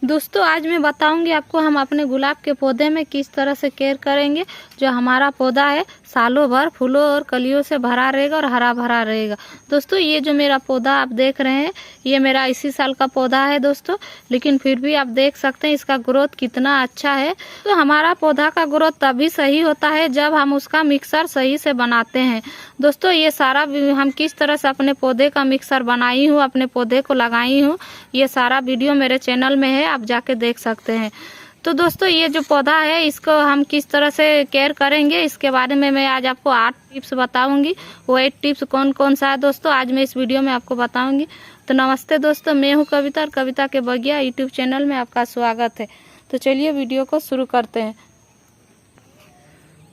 दोस्तों आज मैं बताऊंगी आपको हम अपने गुलाब के पौधे में किस तरह से केयर करेंगे जो हमारा पौधा है सालों भर फूलों और कलियों से भरा रहेगा और हरा भरा रहेगा। दोस्तों ये जो मेरा पौधा आप देख रहे हैं ये मेरा इसी साल का पौधा है दोस्तों, लेकिन फिर भी आप देख सकते हैं इसका ग्रोथ कितना अच्छा है। तो हमारा पौधा का ग्रोथ तभी सही होता है जब हम उसका मिक्सर सही से बनाते हैं। दोस्तों ये सारा हम किस तरह से अपने पौधे का मिक्सर बनाई हूँ, अपने पौधे को लगाई हूँ, ये सारा वीडियो मेरे चैनल में है, आप जाके देख सकते हैं। तो दोस्तों ये जो पौधा है इसको हम किस तरह से केयर करेंगे इसके बारे में मैं आज आपको 8 टिप्स बताऊंगी। वो 8 टिप्स कौन कौन सा है दोस्तों आज मैं इस वीडियो में आपको बताऊंगी। तो नमस्ते दोस्तों, मैं हूं कविता और कविता के बगिया यूट्यूब चैनल में आपका स्वागत है। तो चलिए वीडियो को शुरू करते हैं।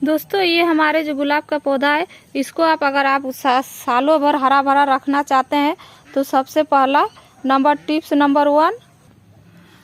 दोस्तों ये हमारे जो गुलाब का पौधा है इसको अगर आप सालों भर हरा भरा रखना चाहते हैं तो सबसे पहला टिप्स नंबर 1,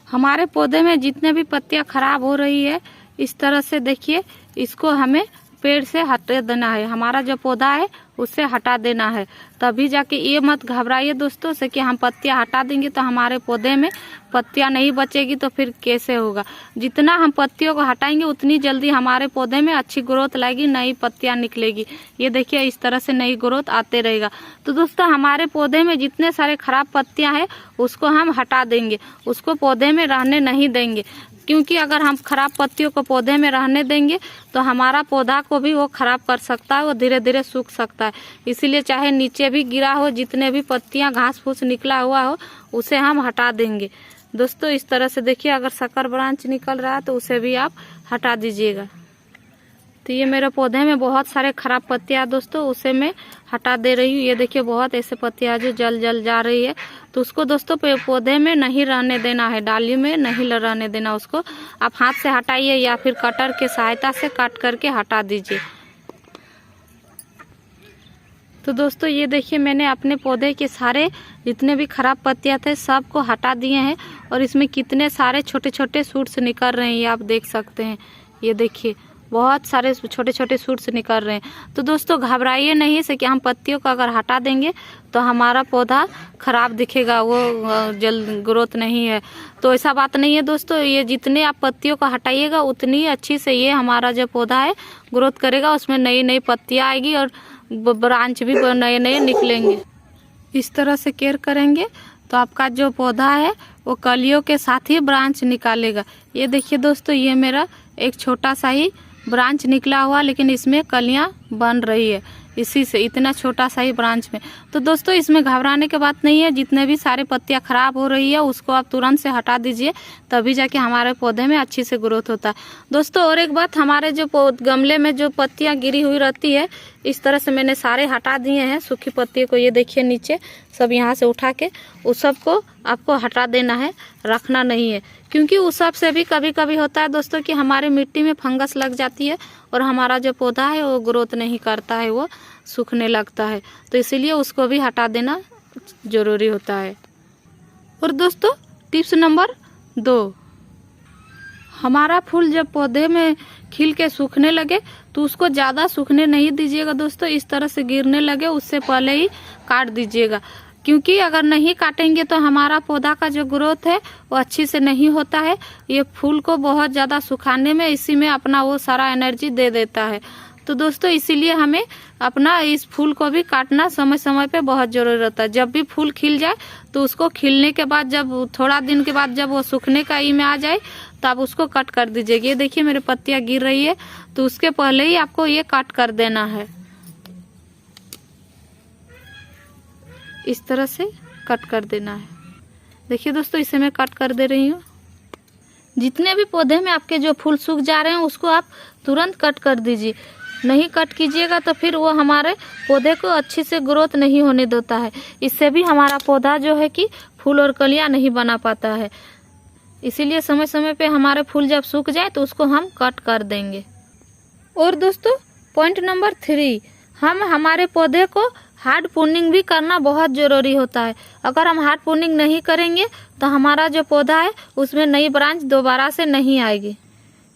हमारे पौधे में जितने भी पत्तियां खराब हो रही है इस तरह से देखिए इसको हमें पेड़ से हटा देना है। हमारा जो पौधा है उससे हटा देना है, तभी जाके ये मत घबराइए दोस्तों से कि हम पत्तियां हटा देंगे तो हमारे पौधे में पत्तियां नहीं बचेगी तो फिर कैसे होगा। जितना हम पत्तियों को हटाएंगे उतनी जल्दी हमारे पौधे में अच्छी ग्रोथ लाएगी, नई पत्तियां निकलेगी। ये देखिए इस तरह से नई ग्रोथ आते रहेगा। तो दोस्तों हमारे पौधे में जितने सारे खराब पत्तियां हैं उसको हम हटा देंगे, उसको पौधे में रहने नहीं देंगे, क्योंकि अगर हम खराब पत्तियों को पौधे में रहने देंगे तो हमारा पौधा को भी वो खराब कर सकता है, वो धीरे धीरे सूख सकता है। इसीलिए चाहे नीचे भी गिरा हो, जितने भी पत्तियां घास फूस निकला हुआ हो उसे हम हटा देंगे। दोस्तों इस तरह से देखिए अगर शक्कर ब्रांच निकल रहा है तो उसे भी आप हटा दीजिएगा। तो ये मेरे पौधे में बहुत सारे खराब पत्तियां दोस्तों उसे मैं हटा दे रही हूँ। ये देखिए बहुत ऐसे पत्तियां जो जल जा रही है, तो उसको दोस्तों पौधे में नहीं रहने देना है, डाली में नहीं रहने देना। उसको आप हाथ से हटाइए या फिर कटर के सहायता से काट करके हटा दीजिए। तो दोस्तों ये देखिए मैंने अपने पौधे के सारे जितने भी खराब पत्तियां थे सबको हटा दिए हैं और इसमें कितने सारे छोटे छोटे शूट्स निकल रहे हैं ये आप देख सकते हैं। ये देखिए बहुत सारे छोटे छोटे शूट्स निकल रहे हैं। तो दोस्तों घबराइए नहीं से कि हम पत्तियों को अगर हटा देंगे तो हमारा पौधा खराब दिखेगा, वो जल्द ग्रोथ नहीं है। तो ऐसा बात नहीं है दोस्तों, ये जितने आप पत्तियों को हटाइएगा उतनी अच्छी से ये हमारा जो पौधा है ग्रोथ करेगा, उसमें नई नई पत्तियां आएगी और ब्रांच भी नए नए निकलेंगे। इस तरह से केयर करेंगे तो आपका जो पौधा है वो कलियों के साथ ही ब्रांच निकालेगा। ये देखिए दोस्तों ये मेरा एक छोटा सा ही ब्रांच निकला हुआ, लेकिन इसमें कलियां बन रही है इसी से, इतना छोटा सा ही ब्रांच में। तो दोस्तों इसमें घबराने की बात नहीं है, जितने भी सारे पत्तियां खराब हो रही है उसको आप तुरंत से हटा दीजिए, तभी जाके हमारे पौधे में अच्छी से ग्रोथ होता है। दोस्तों और एक बात, हमारे जो गमले में जो पत्तियां गिरी हुई रहती है इस तरह से मैंने सारे हटा दिए हैं सूखी पत्तियों को। ये देखिए नीचे सब यहाँ से उठा के उस सब को आपको हटा देना है, रखना नहीं है, क्योंकि उस सब से भी कभी कभी होता है दोस्तों कि हमारे मिट्टी में फंगस लग जाती है और हमारा जो पौधा है वो ग्रोथ नहीं करता है, वो सूखने लगता है। तो इसीलिए उसको भी हटा देना जरूरी होता है। और दोस्तों टिप्स नंबर 2, हमारा फूल जब पौधे में खिल के सूखने लगे तो उसको ज़्यादा सूखने नहीं दीजिएगा दोस्तों। इस तरह से गिरने लगे उससे पहले ही काट दीजिएगा, क्योंकि अगर नहीं काटेंगे तो हमारा पौधा का जो ग्रोथ है वो अच्छी से नहीं होता है। ये फूल को बहुत ज़्यादा सुखाने में इसी में अपना वो सारा एनर्जी दे देता है। तो दोस्तों इसीलिए हमें अपना इस फूल को भी काटना समय समय पे बहुत जरूरी होता है। जब भी फूल खिल जाए तो उसको खिलने के बाद जब थोड़ा दिन के बाद जब वो सूखने का ई में आ जाए तो आप उसको कट कर दीजिएगा। ये देखिए मेरी पत्तियां गिर रही है तो उसके पहले ही आपको ये कट कर देना है। इस तरह से कट कर देना है। देखिए दोस्तों इसे मैं कट कर दे रही हूँ। जितने भी पौधे में आपके जो फूल सूख जा रहे हैं उसको आप तुरंत कट कर दीजिए, नहीं कट कीजिएगा तो फिर वो हमारे पौधे को अच्छी से ग्रोथ नहीं होने देता है। इससे भी हमारा पौधा जो है कि फूल और कलियां नहीं बना पाता है। इसीलिए समय समय पे हमारे फूल जब सूख जाए तो उसको हम कट कर देंगे। और दोस्तों पॉइंट नंबर 3, हम हमारे पौधे को हार्ड प्रूनिंग भी करना बहुत ज़रूरी होता है। अगर हम हार्ड प्रूनिंग नहीं करेंगे तो हमारा जो पौधा है उसमें नई ब्रांच दोबारा से नहीं आएगी।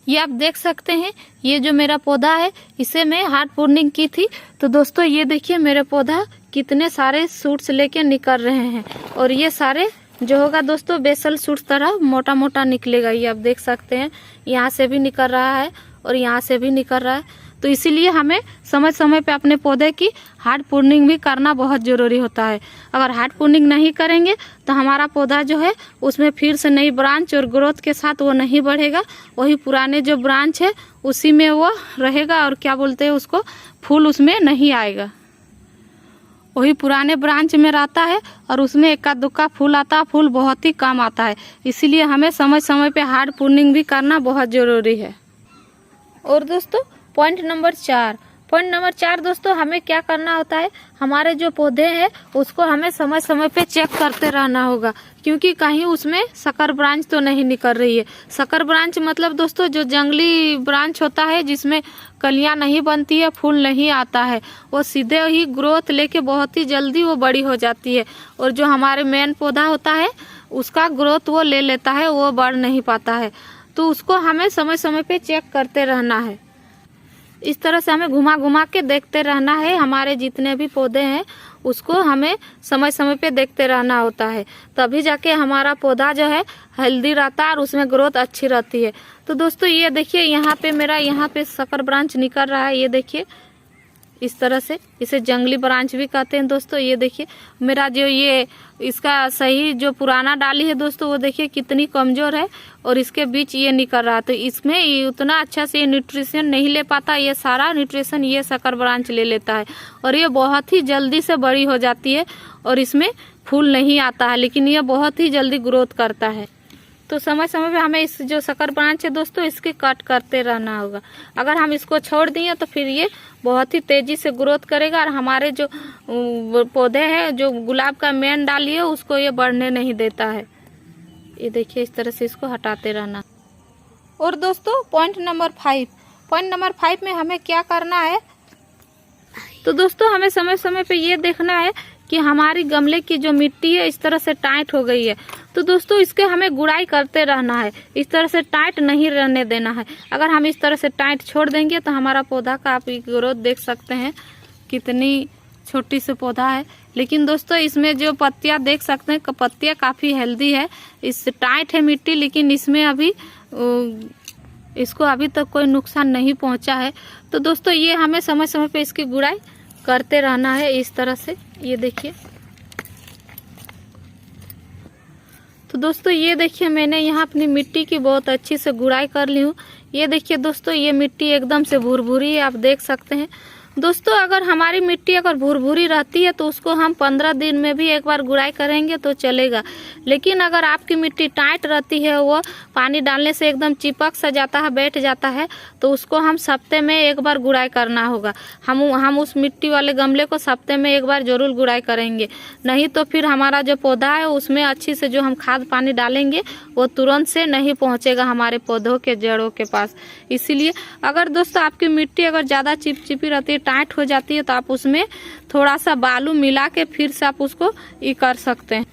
ये आप देख सकते हैं, ये जो मेरा पौधा है इसे मैं हार्ड प्रूनिंग की थी। तो दोस्तों ये देखिए मेरे पौधा कितने सारे शूट्स लेके निकल रहे हैं और ये सारे जो होगा दोस्तों बेसल सूट तरह मोटा मोटा निकलेगा। ये आप देख सकते हैं, यहाँ से भी निकल रहा है और यहाँ से भी निकल रहा है। तो इसीलिए हमें समय समय पे अपने पौधे की हार्ड प्रूनिंग भी करना बहुत ज़रूरी होता है। अगर हार्ड प्रूनिंग नहीं करेंगे तो हमारा पौधा जो है उसमें फिर से नई ब्रांच और ग्रोथ के साथ वो नहीं बढ़ेगा, वही पुराने जो ब्रांच है उसी में वो रहेगा और क्या बोलते हैं उसको, फूल उसमें नहीं आएगा। वही पुराने ब्रांच में रहता है और उसमें इक्का दुक्का फूल आता है, फूल बहुत ही कम आता है। इसीलिए हमें समय समय पे हार्ड प्रूनिंग भी करना बहुत ज़रूरी है। और दोस्तों पॉइंट नंबर 4 दोस्तों, हमें क्या करना होता है, हमारे जो पौधे हैं उसको हमें समय समय पे चेक करते रहना होगा, क्योंकि कहीं उसमें सकर ब्रांच तो नहीं निकल रही है। सकर ब्रांच मतलब दोस्तों जो जंगली ब्रांच होता है जिसमें कलियां नहीं बनती है, फूल नहीं आता है, वो सीधे ही ग्रोथ लेके बहुत ही जल्दी वो बड़ी हो जाती है। और जो हमारे मेन पौधा होता है उसका ग्रोथ वो ले लेता है, वो बढ़ नहीं पाता है। तो उसको हमें समय समय पे चेक करते रहना है। इस तरह से हमें घुमा घुमा के देखते रहना है। हमारे जितने भी पौधे हैं उसको हमें समय समय पे देखते रहना होता है, तभी जाके हमारा पौधा जो है हेल्दी रहता है और उसमें ग्रोथ अच्छी रहती है। तो दोस्तों ये देखिए, यहाँ पे मेरा यहाँ पे सकर ब्रांच निकल रहा है। ये देखिए इस तरह से, इसे जंगली ब्रांच भी कहते हैं दोस्तों। ये देखिए मेरा जो ये इसका सही जो पुराना डाली है दोस्तों, वो देखिए कितनी कमजोर है और इसके बीच ये निकल रहा है। तो इसमें ये उतना अच्छा से ये न्यूट्रिशन नहीं ले पाता, ये सारा न्यूट्रिशन ये सकर ब्रांच ले लेता है और ये बहुत ही जल्दी से बड़ी हो जाती है और इसमें फूल नहीं आता है, लेकिन ये बहुत ही जल्दी ग्रोथ करता है। तो समय समय पे हमें इस जो सकर ब्रांच है दोस्तों इसके कट करते रहना होगा। अगर हम इसको छोड़ दिए तो फिर ये बहुत ही तेजी से ग्रोथ करेगा और हमारे जो पौधे हैं, जो गुलाब का मेन डाली है उसको ये बढ़ने नहीं देता है। ये देखिए इस तरह से इसको हटाते रहना। और दोस्तों पॉइंट नंबर 5 में हमें क्या करना है, तो दोस्तों हमें समय समय पे ये देखना है कि हमारी गमले की जो मिट्टी है इस तरह से टाइट हो गई है। तो दोस्तों इसके हमें गुड़ाई करते रहना है, इस तरह से टाइट नहीं रहने देना है। अगर हम इस तरह से टाइट छोड़ देंगे तो हमारा पौधा का आप ग्रोथ देख सकते हैं कितनी छोटी सी पौधा है, लेकिन दोस्तों इसमें जो पत्तियां देख सकते हैं पत्तियां काफी हेल्दी है। इस टाइट है मिट्टी, लेकिन इसमें अभी इसको अभी तक कोई नुकसान नहीं पहुंचा है। तो दोस्तों ये हमें समय समय पे इसकी गुड़ाई करते रहना है इस तरह से। ये देखिए, तो दोस्तों ये देखिए मैंने यहाँ अपनी मिट्टी की बहुत अच्छी से गुड़ाई कर ली हूँ। ये देखिए दोस्तों ये मिट्टी एकदम से भुरभुरी है, आप देख सकते हैं। दोस्तों अगर हमारी मिट्टी अगर भुरभुरी रहती है तो उसको हम 15 दिन में भी एक बार गुड़ाई करेंगे तो चलेगा, लेकिन अगर आपकी मिट्टी टाइट रहती है, वो पानी डालने से एकदम चिपक सा जाता है, बैठ जाता है, तो उसको हम हफ्ते में एक बार गुड़ाई करना होगा। हम उस मिट्टी वाले गमले को हफ्ते में एक बार जरूर गुड़ाई करेंगे, नहीं तो फिर हमारा जो पौधा है उसमें अच्छी से जो हम खाद पानी डालेंगे वो तुरंत से नहीं पहुँचेगा हमारे पौधों के जड़ों के पास। इसीलिए अगर दोस्तों आपकी मिट्टी अगर ज़्यादा चिपचिपी रहती है, टाइट हो जाती है, तो आप उसमें थोड़ा सा बालू मिला के फिर से आप उसको ये कर सकते हैं,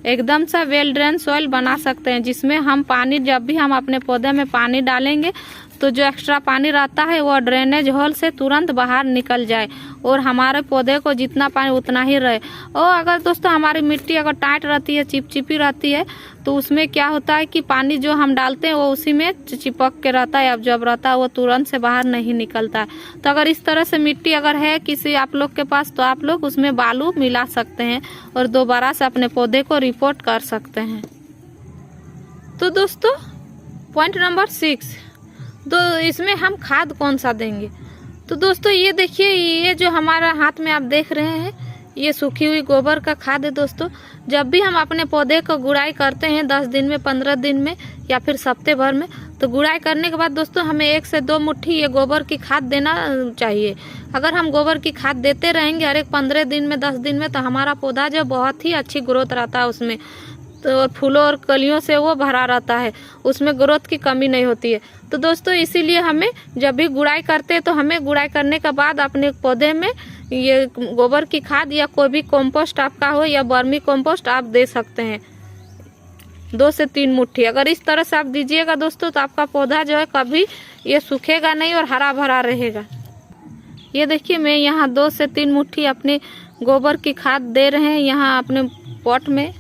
एकदम सा वेल ड्रेन सॉइल बना सकते हैं, जिसमें हम पानी जब भी हम अपने पौधे में पानी डालेंगे तो जो एक्स्ट्रा पानी रहता है वो ड्रेनेज होल से तुरंत बाहर निकल जाए और हमारे पौधे को जितना पानी उतना ही रहे। और अगर दोस्तों हमारी मिट्टी अगर टाइट रहती है, चिपचिपी रहती है, तो उसमें क्या होता है कि पानी जो हम डालते हैं वो उसी में चिपक के रहता है, अब्जॉर्ब रहता है, वो तुरंत से बाहर नहीं निकलता है। तो अगर इस तरह से मिट्टी अगर है किसी आप लोग के पास, तो आप लोग उसमें बालू मिला सकते हैं और दोबारा से अपने पौधे को रिपोर्ट कर सकते हैं। तो दोस्तों पॉइंट नंबर 6, तो इसमें हम खाद कौन सा देंगे। तो दोस्तों ये देखिए, ये जो हमारा हाथ में आप देख रहे हैं ये सूखी हुई गोबर का खाद है। दोस्तों जब भी हम अपने पौधे को गुड़ाई करते हैं 10 दिन में, 15 दिन में या फिर हफ्ते भर में, तो गुड़ाई करने के बाद दोस्तों हमें 1 से 2 मुट्ठी ये गोबर की खाद देना चाहिए। अगर हम गोबर की खाद देते रहेंगे हर एक 15 दिन में, 10 दिन में, तो हमारा पौधा जो बहुत ही अच्छी ग्रोथ रहता है उसमें, तो फूलों और कलियों से वो भरा रहता है, उसमें ग्रोथ की कमी नहीं होती है। तो दोस्तों इसीलिए हमें जब भी गुड़ाई करते हैं तो हमें गुड़ाई करने के बाद अपने पौधे में ये गोबर की खाद या कोई भी कंपोस्ट आपका हो या वर्मी कंपोस्ट आप दे सकते हैं 2 से 3 मुट्ठी। अगर इस तरह से आप दीजिएगा दोस्तों तो आपका पौधा जो है कभी ये सूखेगा नहीं और हरा भरा रहेगा। ये देखिए मैं यहाँ 2 से 3 मुट्ठी अपने गोबर की खाद दे रहे हैं यहाँ अपने पॉट में।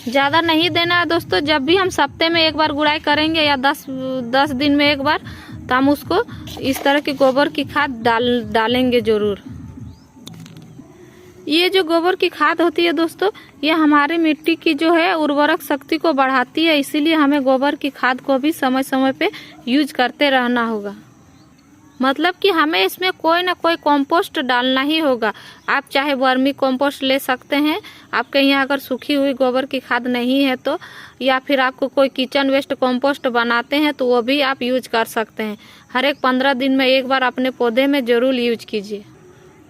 ज़्यादा नहीं देना है दोस्तों। जब भी हम सप्ते में एक बार गुड़ाई करेंगे या 10 दिन में एक बार, तो हम उसको इस तरह की गोबर की खाद डालेंगे जरूर। ये जो गोबर की खाद होती है दोस्तों, ये हमारे मिट्टी की जो है उर्वरक शक्ति को बढ़ाती है, इसीलिए हमें गोबर की खाद को भी समय समय पे यूज करते रहना होगा। मतलब कि हमें इसमें कोई ना कोई कंपोस्ट डालना ही होगा। आप चाहे वर्मी कंपोस्ट ले सकते हैं, आपके यहाँ अगर सूखी हुई गोबर की खाद नहीं है तो, या फिर आपको कोई किचन वेस्ट कंपोस्ट बनाते हैं तो वो भी आप यूज कर सकते हैं। हर एक 15 दिन में एक बार अपने पौधे में जरूर यूज कीजिए।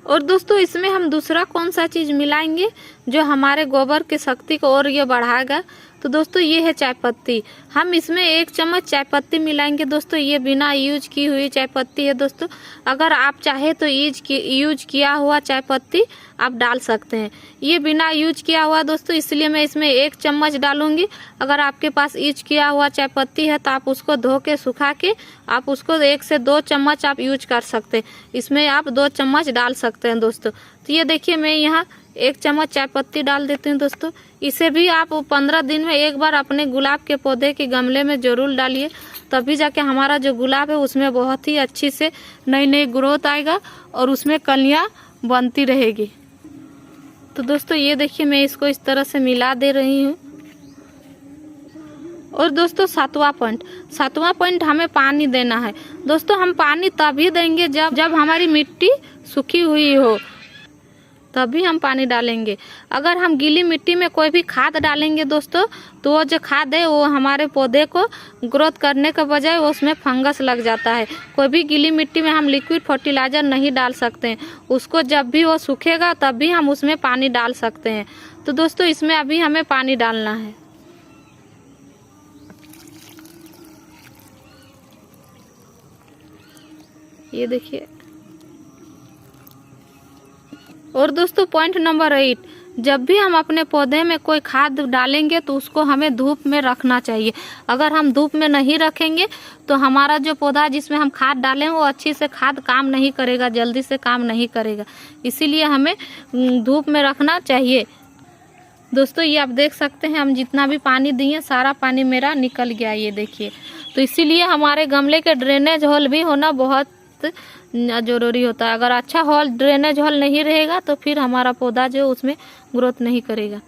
और दोस्तों इसमें हम दूसरा कौन सा चीज़ मिलाएंगे जो हमारे गोबर की शक्ति को और ये बढ़ाएगा, तो दोस्तों ये है चाय पत्ती। हम इसमें 1 चम्मच चाय पत्ती मिलाएंगे दोस्तों। ये बिना यूज की हुई चाय पत्ती है दोस्तों। अगर आप चाहे तो यूज किया हुआ चाय पत्ती आप डाल सकते हैं। ये बिना यूज किया हुआ दोस्तों, इसलिए मैं इसमें 1 चम्मच डालूंगी। अगर आपके पास यूज किया हुआ चाय पत्ती है तो आप उसको धो के सुखा के आप उसको 1 से 2 चम्मच आप यूज कर सकते हैं। इसमें आप 2 चम्मच डाल सकते हैं दोस्तों। तो ये देखिए मैं यहाँ 1 चम्मच चाय पत्ती डाल देती हूँ दोस्तों। इसे भी आप 15 दिन में एक बार अपने गुलाब के पौधे के गमले में जरूर डालिए, तभी जाके हमारा जो गुलाब है उसमें बहुत ही अच्छी से नई ग्रोथ आएगा और उसमें कलियां बनती रहेगी। तो दोस्तों ये देखिए मैं इसको इस तरह से मिला दे रही हूँ। और दोस्तों 7वां पॉइंट हमें पानी देना है दोस्तों। हम पानी तभी देंगे जब हमारी मिट्टी सूखी हुई हो, तभी हम पानी डालेंगे। अगर हम गीली मिट्टी में कोई भी खाद डालेंगे दोस्तों, तो वो जो खाद है वो हमारे पौधे को ग्रोथ करने के बजाय उसमें फंगस लग जाता है। कोई भी गीली मिट्टी में हम लिक्विड फर्टिलाइजर नहीं डाल सकते हैं। उसको जब भी वो सूखेगा तभी हम उसमें पानी डाल सकते हैं। तो दोस्तों इसमें अभी हमें पानी डालना है। ये देखिए। और दोस्तों पॉइंट नंबर 8, जब भी हम अपने पौधे में कोई खाद डालेंगे तो उसको हमें धूप में रखना चाहिए। अगर हम धूप में नहीं रखेंगे तो हमारा जो पौधा जिसमें हम खाद डालें वो अच्छी से खाद काम नहीं करेगा, जल्दी से काम नहीं करेगा। इसीलिए हमें धूप में रखना चाहिए। दोस्तों ये आप देख सकते हैं हम जितना भी पानी दिए सारा पानी मेरा निकल गया, ये देखिए। तो इसीलिए हमारे गमले के ड्रेनेज होल भी होना बहुत जरूरी होता है। अगर अच्छा ड्रेनेज होल नहीं रहेगा तो फिर हमारा पौधा जो उसमें ग्रोथ नहीं करेगा।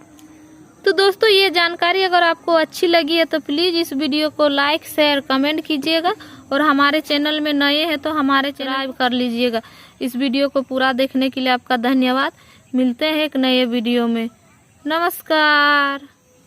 तो दोस्तों ये जानकारी अगर आपको अच्छी लगी है तो प्लीज़ इस वीडियो को लाइक शेयर कमेंट कीजिएगा, और हमारे चैनल में नए हैं तो हमारे चैनल कर लीजिएगा। इस वीडियो को पूरा देखने के लिए आपका धन्यवाद। मिलते हैं एक नए वीडियो में। नमस्कार।